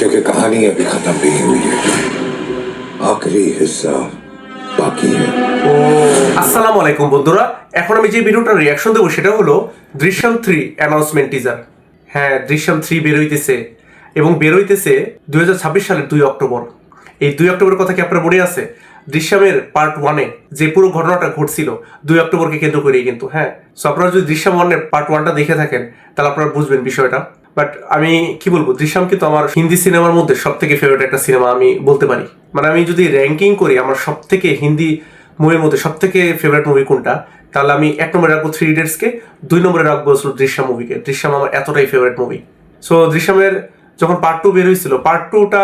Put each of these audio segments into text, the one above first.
क्योंकि कहानी अभी खत्म नहीं हुई है, आखिरी हिस्सा बाकी है। আসসালামু আলাইকুম বন্ধুরা, এখন আমি যে ভিডিওটার রিয়াকশন দেবো সেটা হলো দৃশ্যম 3 অ্যানাউন্সমেন্ট টিজার। হ্যাঁ, দৃশ্যম 3 বের হইতেছে এবং বের হইতেছে 2026 সালের 2 অক্টোবর। এই 2 অক্টোবরের কথা কি আপনার মনে আছে? দৃশ্যমের পার্ট 1-এ যে পুরো ঘটনাটা ঘটছিল 2 অক্টোবরকে কেন্দ্র করেই কিন্তু। হ্যাঁ, সো আপনারা যদি দৃশ্যম 1-এর পার্ট 1টা দেখে থাকেন তাহলে আপনারা বুঝবেন বিষয়টা। বাট আমি কি বলবো, দৃশ্যম কিন্তু আমার হিন্দি সিনেমার মধ্যে সব থেকে ফেভারিট একটা সিনেমা আমি বলতে পারি। মানে আমি যদি র্যাঙ্কিং করি আমার সব থেকে হিন্দি মুভির মধ্যে সব থেকে ফেভারিট মুভি কোনটা, তাহলে আমি 1 নম্বরে রাখবো 3 ইডিয়টসকে, 2 নম্বরে রাখবো দৃশ্যম মুভিকে। দৃশ্যম আমার এতটাই ফেভারিট মুভি। সো দৃশ্যমের যখন পার্ট 2 বের হয়েছিল, পার্ট 2টা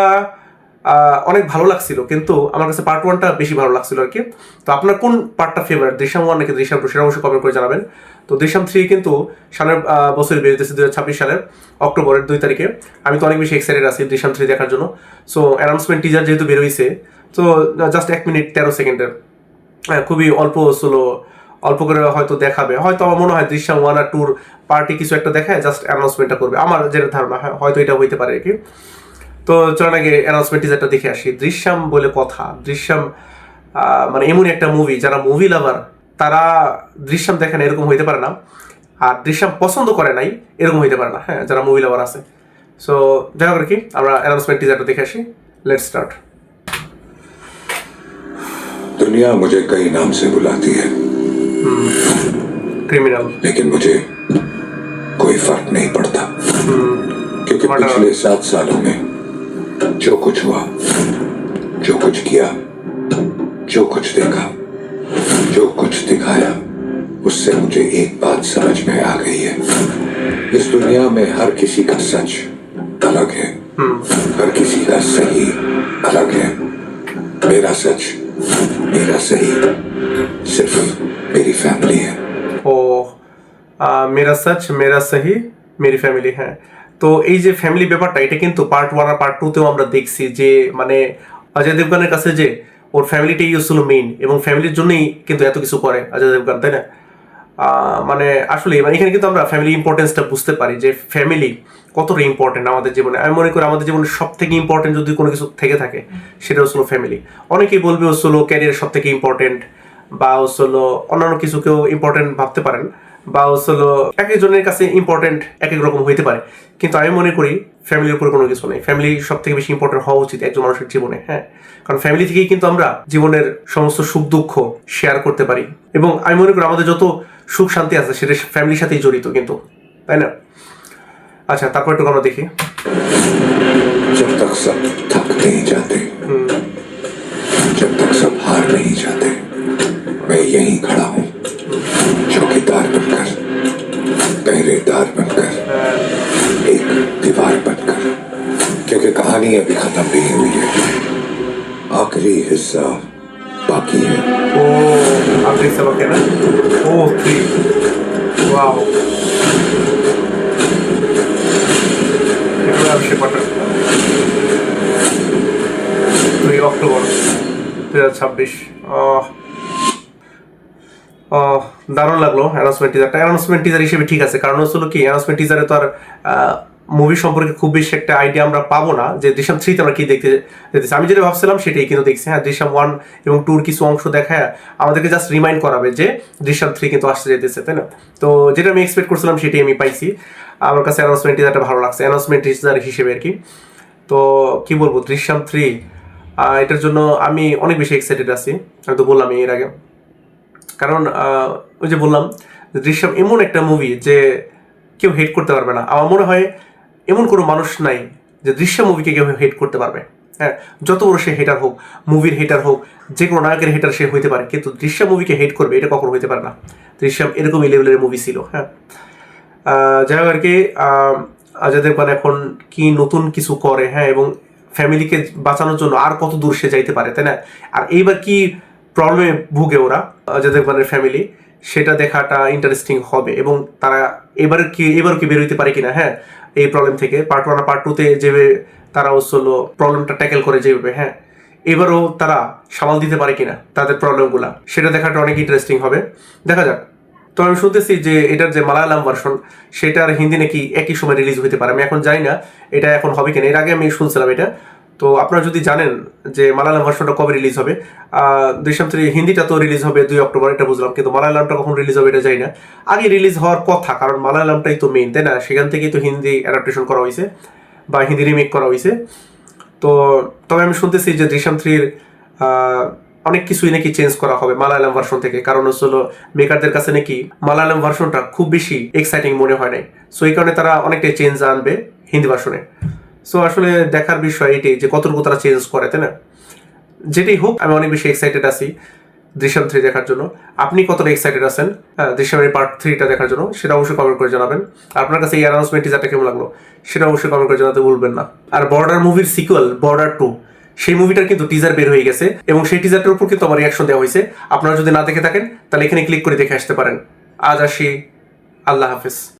অনেক ভালো লাগছিল, কিন্তু আমার কাছে পার্ট 1টা বেশি ভালো লাগছিল আর কি। তো আপনার কোন পার্টটা ফেভারিট, দৃশ্যম 1 নাকি দৃশ্যম 2, সেটা অবশ্যই কমেন্ট করে জানাবেন। তো দৃশ্যম 3 কিন্তু সামনের বছর বের হইতেছে 2026 সালের অক্টোবরের 2 তারিখে। আমি তো অনেক বেশি এক্সাইটেড আছি দৃশ্যম 3 দেখার জন্য। সো অ্যানাউন্সমেন্ট টিজার যেহেতু বের হয়েছে, তো জাস্ট 1 মিনিট 13 সেকেন্ডের, খুবই অল্প স্লো, অল্প করে হয়তো দেখাবে। হয়তো আমার মনে হয় দৃশ্যম 1 আর 2 পার্টি কিছু একটা দেখায় জাস্ট অ্যানাউন্সমেন্টটা করবে, আমার যেটা ধারণা। হ্যাঁ, হয়তো এটা হইতে পারে আর কি। তো চলেন আগে অ্যানাউন্সমেন্ট টিজারটা দেখে আসি। দৃশ্যম বলে কথা, দৃশ্যম মানে এমন একটা মুভি, যারা মুভি লাভার তারা দৃশ্যম দেখেন এরকম হইতে পারে না, আর দৃশ্যম পছন্দ করে নাই এরকম হইতে পারে না। হ্যাঁ, যারা মুভি লাভার আছে। সো যাই হোক আর কি, আমরা অ্যানাউন্সমেন্ট টিজারটা দেখে আসি। Let's start. दुनिया मुझे कई नाम से बुलाती है, क्रिमिनल, लेकिन मुझे कोई फर्क नहीं पड़ता, क्योंकि पिछले 7 सालों में जो कुछ हुआ, जो कुछ किया, जो कुछ देखा, जो कुछ दिखाया, उससे मुझे एक बात समझ में आ गई है। इस दुनिया में हर किसी का सच अलग है, हर किसी का सही अलग है। मेरा सच, मेरा सही सिर्फ मेरी फैमिली है। ও মেরা সচ মেরা সহি মেরি ফ্যামিলি। হ্যাঁ, তো এই যে ফ্যামিলি ব্যাপারটা, এটা কিন্তু পার্ট 1 আর পার্ট 2তেও আমরা দেখছি যে মানে অজয় দেবগানের কাছে যে ওর ফ্যামিলিটাই ছিল মেইন, এবং ফ্যামিলির জন্যই কিন্তু এত কিছু করে অজয় দেবগান, তাই না? মানে আসলে মানে এখানে কিন্তু আমরা ফ্যামিলি ইম্পর্টেন্সটা বুঝতে পারি যে ফ্যামিলি কতটা ইম্পর্টেন্ট আমাদের জীবনে। আমি মনে করি আমাদের জীবনে সব থেকে ইম্পর্টেন্ট যদি কোনো কিছু থেকে থাকে সেটা হচ্ছিল ফ্যামিলি। অনেকেই বলবে হচ্ছিল ক্যারিয়ার সব থেকে ইম্পর্টেন্ট, বা হচ্ছিল অন্যান্য কিছুকেও ইম্পর্টেন্ট ভাবতে পারেন, বা হচ্ছিল এক একজনের কাছে ইম্পর্টেন্ট এক এক রকম হইতে পারে। কিন্তু আমি মনে করি ফ্যামিলির উপরে কোনো কিছু নেই, ফ্যামিলি সব থেকে বেশি ইম্পর্টেন্ট হওয়া উচিত একজন মানুষের জীবনে। হ্যাঁ, কারণ ফ্যামিলি থেকেই কিন্তু আমরা জীবনের সমস্ত সুখ দুঃখ শেয়ার করতে পারি, এবং আমি মনে করি আমাদের যত সুখ শান্তি আছে সেটা ফ্যামিলির সাথেই জড়িত কিন্তু, তাই না? আচ্ছা, তারপর একটু আমরা দেখি। जब तक सब थक नहीं जाते, जब तक सब हार नहीं जाते, मैं यहीं खड़ा हूँ, चौकीदार बनकर, पहरेदार बनकर, एक दीवार बनकर, क्योंकि कहानी अभी खत्म नहीं हुई है, आखिरी हिस्सा बाकी है। ও আপনি সবাকে না, ও 3, ওয়াও, এটা অবশ্যই পাঠান 2 অক্টোবর 2026। দারুণ লাগলো অ্যানাউন্সমেন্ট টিজারটা। অ্যানাউন্সমেন্ট টিজার হিসেবে ঠিক আছে, কারণ হচ্ছিল কি অ্যানাউন্সমেন্ট টিজারে তো আর মুভি সম্পর্কে খুব বেশি একটা আইডিয়া আমরা পাবো না যে দৃশ্যম 3তে আমরা কি দেখতে যেতেছি। আমি যেটা ভাবছিলাম সেটাই কিন্তু দেখছি। হ্যাঁ, দৃশ্যম 1 এবং 2 কিছু অংশ দেখায় আমাদেরকে জাস্ট রিমাইন্ড করাবে যে দৃশ্যম 3 কিন্তু আসতে যেতেছে, তাই না? তো যেটা আমি এক্সপেক্ট করছিলাম সেটাই আমি পাইছি। আমার কাছে অ্যানাউন্সমেন্ট টিজারটা ভালো লাগছে, অ্যানাউন্সমেন্ট টিজার হিসেবে আর কি। তো কি বলবো, দৃশ্যম 3 এটার জন্য আমি অনেক বেশি এক্সাইটেড আছি। আমি তো বললাম এর আগে, কারণ ওই যে বললাম দৃশ্যম এমন একটা মুভি যে কেউ হেট করতে পারবে না। আমার মনে হয় এমন কোনো মানুষ নাই যে দৃশ্যম মুভিকে কেউ হেট করতে পারবে। হ্যাঁ, যত বড় সে হেটার হোক, মুভির হেটার হোক, যে কোনো নায়কের হেটার সে হইতে পারে, কিন্তু দৃশ্যম মুভিকে হেট করবে এটা কখনো হইতে পারে না। দৃশ্যম এরকমই লেভেলের মুভি ছিল। হ্যাঁ, যাই হোক আর কি, অজয় দেবগন এখন কি নতুন কিছু করে, হ্যাঁ, এবং ফ্যামিলিকে বাঁচানোর জন্য আর কত দূর সে যাইতে পারে, তাই না? আর এইবার কি প্রবলেমে ভুগে ওরা, অজয় দেবগনের ফ্যামিলি, সেটা দেখাটা ইন্টারেস্টিং হবে। এবং তারা এবারও কি বের হইতে পারে কিনা, হ্যাঁ, এই প্রবলেম থেকে। পার্ট 1 আর পার্ট 2তে যেভাবে তারা হচ্ছিল প্রবলেমটা ট্যাকেল করে যেভাবে, হ্যাঁ, এবারও তারা সামাল দিতে পারে কিনা তাদের প্রবলেমগুলা, সেটা দেখাটা অনেক ইন্টারেস্টিং হবে। দেখা যাক। তো আমি শুনতেছি যে এটার যে মালায়ালাম ভার্সন সেটার হিন্দি নাকি একই সময় রিলিজ হতে পারে। আমি এখন জানি না এটা এখন হবে কিনা, এর আগে আমি শুনছিলাম এটা। তো আপনারা যদি জানেন যে মালায়ালাম ভার্সনটা কবে রিলিজ হবে, দৃশ্যম 3 হিন্দিটা তো রিলিজ হবে 2 অক্টোবর, এটা বুঝলাম, কিন্তু মালায়ালামটা কখন রিলিজ হবে এটা জানি না। আগে রিলিজ হওয়ার কথা, কারণ মালায়ালামটাই তো মেইন, তাই না? সেখান থেকেই তো হিন্দি অ্যাডাপ্টেশন করা হয়েছে বা হিন্দি রিমেক করা হয়েছে। তো তবে আমি শুনতেছি যে দৃশ্যম 3-র অনেক কিছুই নাকি চেঞ্জ করা হবে মালায়ালাম ভার্সন থেকে, কারণ হচ্ছিল মেকারদের কাছে নাকি মালায়ালাম ভার্সনটা খুব বেশি এক্সাইটিং মনে হয় নাই। সো এই কারণে তারা অনেকটাই চেঞ্জ আনবে হিন্দি ভার্সনে। সো আসলে দেখার বিষয় এটাই যে কতটুকু তারা চেঞ্জ করে, তাই না? যেটাই হোক, আমি অনেক বেশি এক্সাইটেড আছি দৃশ্যম 3 দেখার জন্য। আপনি কতটা এক্সাইটেড আছেন দৃশ্যমের পার্ট 3টা দেখার জন্য সেটা অবশ্যই কমেন্ট করে জানাবেন। আপনার কাছে এই অ্যানাউন্সমেন্ট টিজারটা কেমন লাগলো সেটা অবশ্যই কমেন্ট করে জানাতে ভুলবেন না। আর বর্ডার মুভির সিকুয়াল বর্ডার 2, সেই মুভিটার কিন্তু টিজার বের হয়ে গেছে এবং সেই টিজারটার উপর কিন্তু আমার রিয়াকশন দেওয়া হয়েছে। আপনারা যদি না দেখে থাকেন তাহলে এখানে ক্লিক করে দেখে আসতে পারেন। আজ আসি, আল্লাহ হাফেজ।